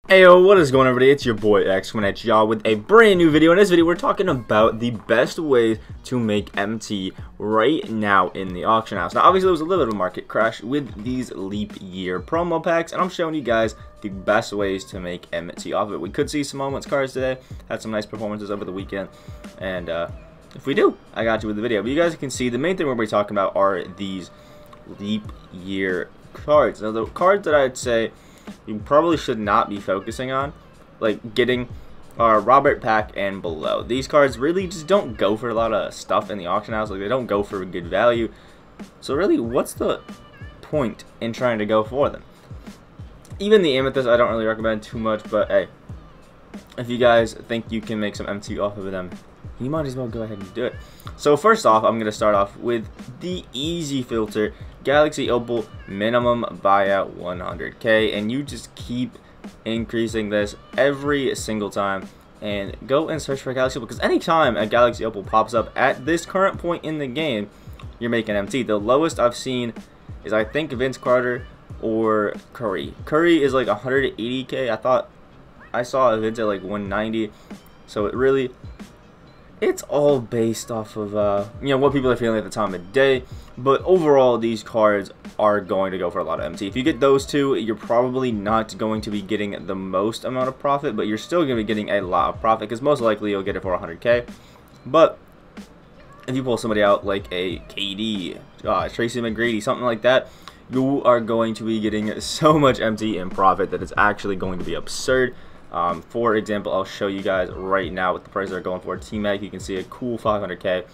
Heyo, what is going on, everybody? It's your boy X coming at y'all with a brand new video. In this video, we're talking about the best ways to make MT right now in the auction house. Now, obviously, there was a little bit of a market crash with these leap year promo packs, and I'm showing you guys the best ways to make MT off of it. We could see some moments cards today, had some nice performances over the weekend, and if we do, I got you with the video. But you guys can see the main thing we're going to be talking about are these leap year cards. Now, the cards that I'd say you probably should not be focusing on, like getting Robert Pack and below. These cards really just don't go for a lot of stuff in the auction house. Like, they don't go for good value. So really, what's the point in trying to go for them? Even the Amethyst, I don't really recommend too much, but hey, if you guys think you can make some MT off of them, you might as well go ahead and do it. So first off, I'm going to start off with the easy filter, Galaxy Opal minimum buyout 100k, and you just keep increasing this every single time and go and search for Galaxy Opal, because anytime a Galaxy Opal pops up at this current point in the game, you're making MT. The lowest I've seen is, I think, Vince Carter or Curry. Curry is like 180k. I thought I saw a Vince at like 190, so it really, it's all based off of you know, what people are feeling at the time of day. But overall, these cards are going to go for a lot of MT. If you get those two, you're probably not going to be getting the most amount of profit, but you're still going to be getting a lot of profit, because most likely you'll get it for 100k. But if you pull somebody out like a KD, Tracy McGrady, something like that, you are going to be getting so much MT in profit that it's actually going to be absurd. For example, I'll show you guys right now what the prices are going for. T-Mac, you can see a cool 500k.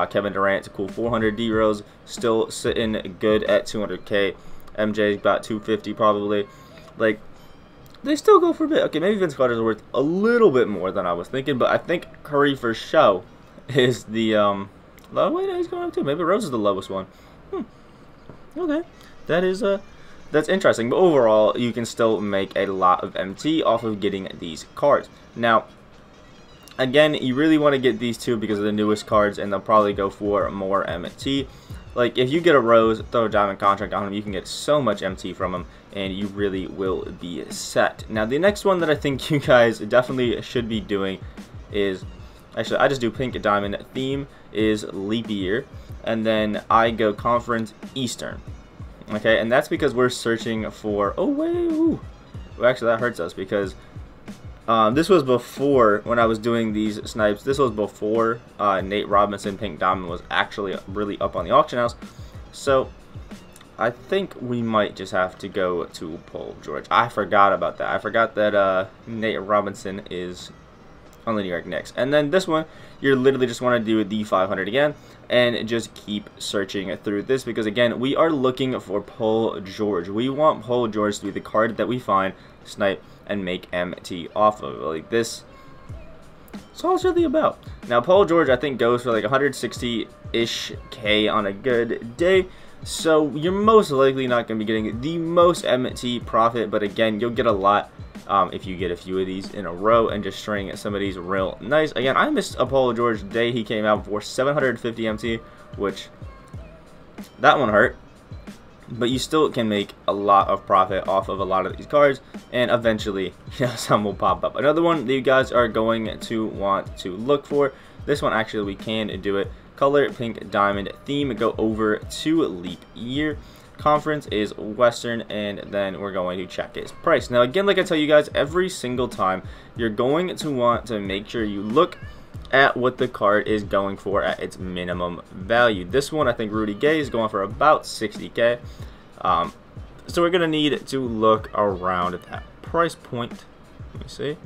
Kevin Durant, a cool 400. D-Rose still sitting good at 200k. MJ about 250 probably. Like, they still go for a bit. Okay, maybe Vince Carter's worth a little bit more than I was thinking, but I think Curry for show is the low. Wait, he's going up too. Maybe Rose is the lowest one. Okay, that is that's interesting, but overall, you can still make a lot of MT off of getting these cards. Now, again, you really want to get these two because of the newest cards, and they'll probably go for more MT. Like, if you get a Rose, throw a diamond contract on him, you can get so much MT from him, and you really will be set. Now, the next one that I think you guys definitely should be doing is, actually, I just do pink diamond theme, is leap year, and then I go conference Eastern. Okay, and that's because we're searching for, oh wait, ooh. Well, actually that hurts us, because this was before, when I was doing these snipes, this was before Nate Robinson Pink Diamond was actually really up on the auction house. So I think we might just have to go to Paul George. I forgot about that. I forgot that Nate Robinson is on the New York Knicks. And then this one, you're literally just want to do the 500 again and just keep searching through this, because again, we are looking for Paul George. We want Paul George to be the card that we find, snipe, and make MT off of. Like, this, that's all it's really about. Now, Paul George, I think, goes for like 160-ish K on a good day, so you're most likely not going to be getting the most MT profit, but again, you'll get a lot if you get a few of these in a row and just string some of these real nice. Again, I missed a Paul George day. He came out for 750 MT, which, that one hurt. But you still can make a lot of profit off of a lot of these cards, and eventually, you know, some will pop up. Another one that you guys are going to want to look for, this one actually we can do it, color pink diamond theme, go over to leap year. Conference is Western, and then we're going to check its price. Now, again, like I tell you guys every single time, you're going to want to make sure you look at what the card is going for at its minimum value. This one, I think Rudy Gay is going for about 60k. So we're going to need to look around at that price point. Let me see.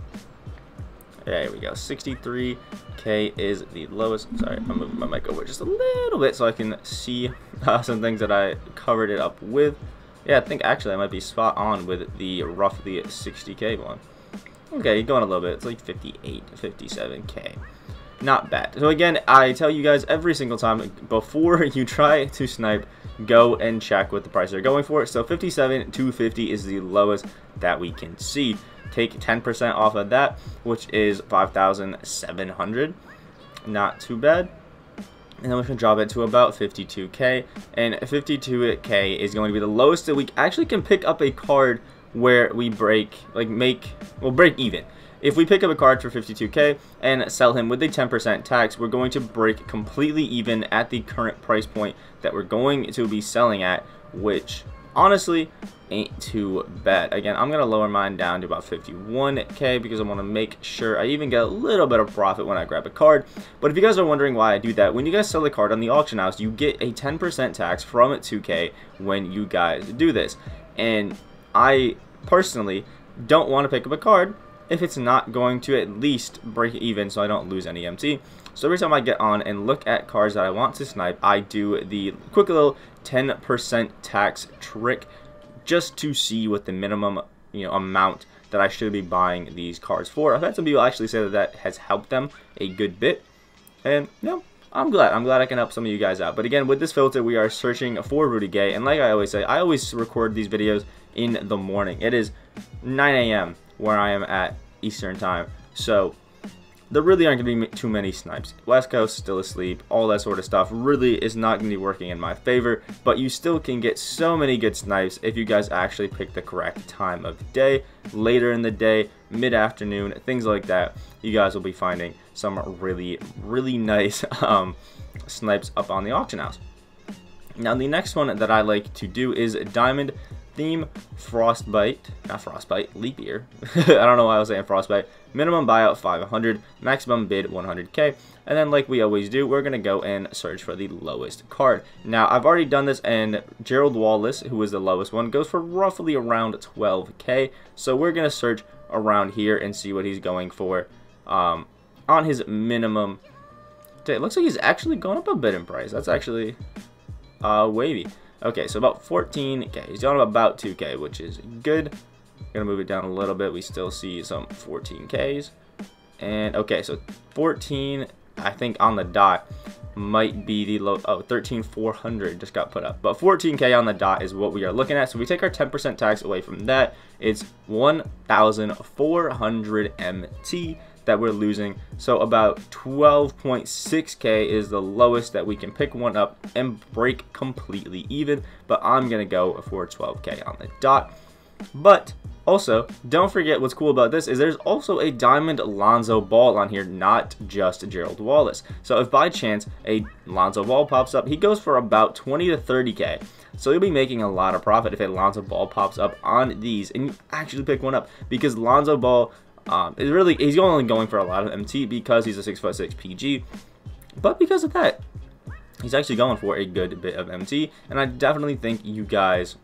There we go. 63k is the lowest. Sorry, I'm moving my mic over just a little bit so I can see some things that I covered it up with. Yeah, I think actually I might be spot on with the roughly 60k one. Okay, going a little bit. It's like 58, 57k. Not bad. So again, I tell you guys every single time, before you try to snipe, go and check what the prices are going for. So 57 to 50 is the lowest that we can see. Take 10% off of that, which is 5,700. Not too bad. And then we can drop it to about 52k. And 52k is going to be the lowest that we actually can pick up a card where we break even. If we pick up a card for 52k and sell him with a 10% tax, we're going to break completely even at the current price point that we're going to be selling at, which honestly ain't too bad. Again, I'm going to lower mine down to about 51k because I want to make sure I even get a little bit of profit when I grab a card. But if you guys are wondering why I do that, when you guys sell a card on the auction house, you get a 10% tax from 2k when you guys do this. And I personally don't want to pick up a card if it's not going to at least break even so I don't lose any MT. So every time I get on and look at cards that I want to snipe, I do the quick little 10% tax trick just to see what the minimum amount that I should be buying these cards for. I've had some people actually say that that has helped them a good bit, and I'm glad I can help some of you guys out. But again, with this filter, we are searching for Rudy Gay, and like I always say, I always record these videos in the morning. It is 9 a.m. where I am at Eastern time, so there really aren't going to be too many snipes. West Coast still asleep, all that sort of stuff really is not going to be working in my favor, but you still can get so many good snipes if you guys actually pick the correct time of day, later in the day, mid-afternoon, things like that. You guys will be finding some really nice snipes up on the auction house. Now the next one that I like to do is Diamond Theme Leap Year. I don't know why I was saying Frostbite. Minimum buyout 500, maximum bid 100k, and then like we always do, we're gonna go and search for the lowest card. Now I've already done this, and Gerald Wallace, who is the lowest one, goes for roughly around 12k. So we're gonna search around here and see what he's going for on his minimum. It looks like he's actually gone up a bit in price. That's actually wavy. Okay, so about 14k. He's gone up about 2k, which is good. Gonna move it down a little bit. We still see some 14ks, and okay, so 14, I think on the dot might be the low. Oh, 13,400 just got put up, but 14k on the dot is what we are looking at. So we take our 10% tax away from that, it's 1,400 MT that we're losing. So about 12.6k is the lowest that we can pick one up and break completely even, but I'm gonna go for 12k on the dot. But also, don't forget what's cool about this is there's also a Diamond Lonzo Ball on here, not just Gerald Wallace. So if by chance a Lonzo Ball pops up, he goes for about 20 to 30k. So you'll be making a lot of profit if a Lonzo Ball pops up on these and you actually pick one up, because Lonzo Ball he's only going for a lot of MT because he's a 6'6" PG, but because of that, he's actually going for a good bit of MT, and I definitely think you guys,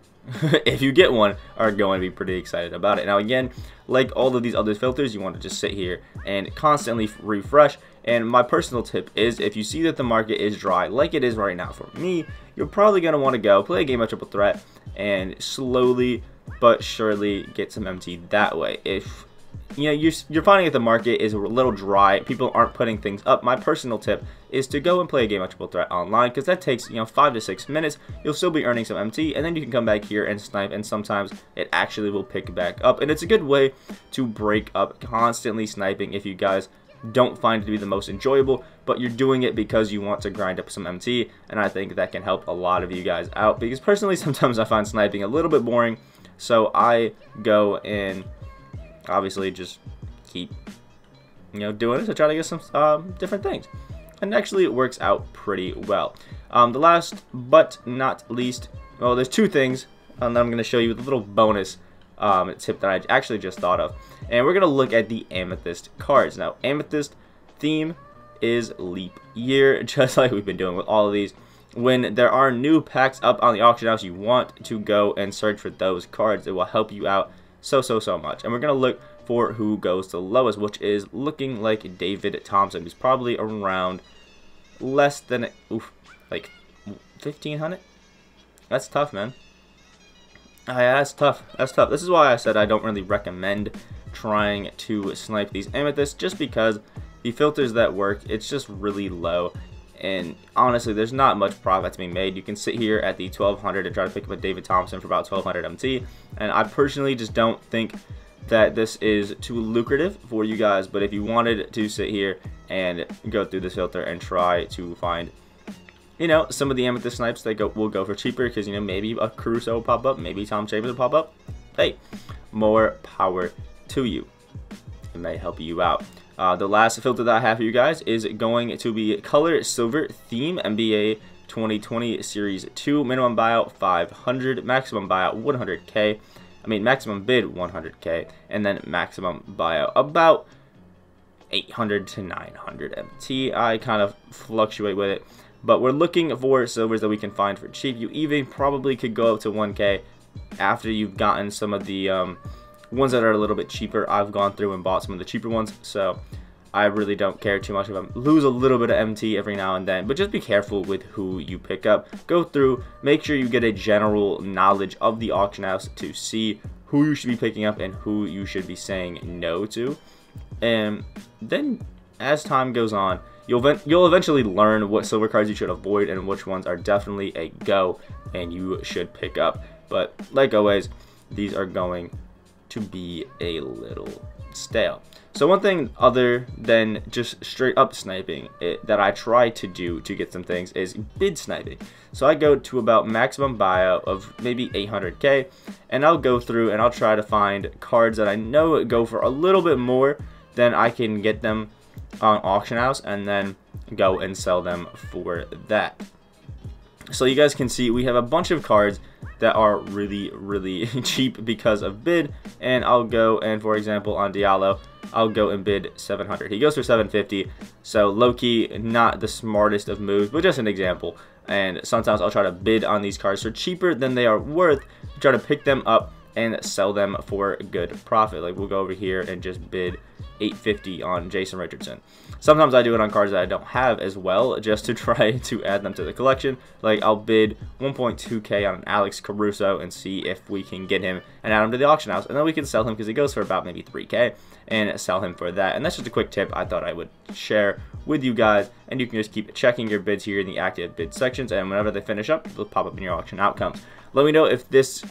if you get one, are going to be pretty excited about it. Now again, like all of these other filters, you want to just sit here and constantly refresh. And my personal tip is, if you see that the market is dry like it is right now for me, you're probably going to want to go play a game of triple threat and slowly but surely get some MT that way. If you're finding that the market is a little dry, people aren't putting things up, my personal tip is to go and play a game of triple threat online, because that takes 5 to 6 minutes. You'll still be earning some MT, and then you can come back here and snipe, and sometimes it actually will pick back up, and it's a good way to break up constantly sniping if you guys don't find it to be the most enjoyable, but you're doing it because you want to grind up some MT. And I think that can help a lot of you guys out, because personally sometimes I find sniping a little bit boring, so I go and obviously just keep doing it to try to get some different things, and actually it works out pretty well. The last but not least, well, there's two things, and I'm going to show you the little bonus tip that I actually just thought of, and we're going to look at the amethyst cards. Now amethyst theme is leap year, just like we've been doing with all of these. When there are new packs up on the auction house, you want to go and search for those cards. It will help you out so much. And we're going to look for who goes the lowest, which is looking like David Thompson, who's probably around less than like 1,500. That's tough, man. That's tough. This is why I said I don't really recommend trying to snipe these amethysts, just because the filters that work, it's just really low. And honestly, there's not much profit to be made. You can sit here at the 1,200 and try to pick up a David Thompson for about 1,200 MT. And I personally just don't think that this is too lucrative for you guys. But if you wanted to sit here and go through this filter and try to find, some of the amethyst snipes that will go for cheaper, because maybe a Caruso will pop up, maybe Tom Chambers will pop up. Hey, more power to you. It may help you out. The last filter that I have for you guys is going to be color silver theme NBA 2020 series 2. Minimum buyout 500, maximum buyout 100k. I mean maximum bid 100k, and then maximum buyout about 800 to 900 MT. I kind of fluctuate with it, but we're looking for silvers that we can find for cheap. You even probably could go up to 1k after you've gotten some of the ones that are a little bit cheaper. I've gone through and bought some of the cheaper ones, so I really don't care too much if I lose a little bit of MT every now and then, but just be careful with who you pick up. Go through, make sure you get a general knowledge of the auction house to see who you should be picking up and who you should be saying no to. And then as time goes on, you'll eventually learn what silver cards you should avoid and which ones are definitely a go and you should pick up. But like always, these are going to be a little stale. So one thing other than just straight up sniping that I try to do to get some things is bid sniping. So I go to about maximum buyout of maybe 800k, and I'll go through and I'll try to find cards that I know go for a little bit more than I can get them on auction house, and then go and sell them for that. So you guys can see we have a bunch of cards that are really cheap because of bid, and I'll go and, for example, on Diallo, I'll go and bid 700. He goes for 750, so low-key not the smartest of moves, but just an example. And sometimes I'll try to bid on these cards for cheaper than they are worth, try to pick them up and sell them for a good profit. Like we'll go over here and just bid 850 on Jason Richardson. Sometimes I do it on cards that I don't have as well, just to try to add them to the collection. Like I'll bid 1.2k on Alex Caruso and see if we can get him and add him to the auction house, and then we can sell him because he goes for about maybe 3k, and sell him for that. And that's just a quick tip I thought I would share with you guys, and you can just keep checking your bids here in the active bid sections, and whenever they finish up, they'll pop up in your auction outcomes. Let me know if this,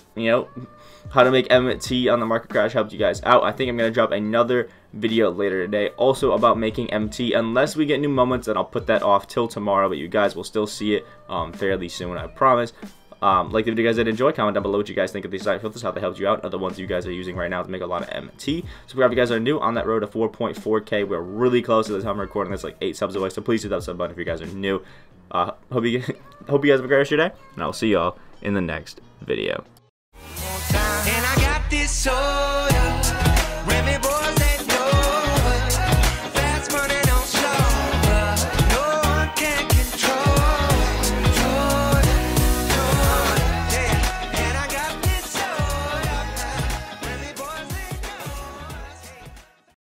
how to make MT on the market crash helped you guys out. I think I'm going to drop another video later today also about making MT, unless we get new moments, and I'll put that off till tomorrow, but you guys will still see it fairly soon, I promise. Like the video, guys, did enjoy. Comment down below what you guys think of these site filters, how they helped you out, or the ones you guys are using right now to make a lot of MT. Subscribe if you guys are new on that road to 4.4k. We're really close to the time I'm recording this, like 8 subs away, so please hit that sub button if you guys are new. Hope you guys have a great rest of your day, and I'll see y'all in the next video. And I got this soul.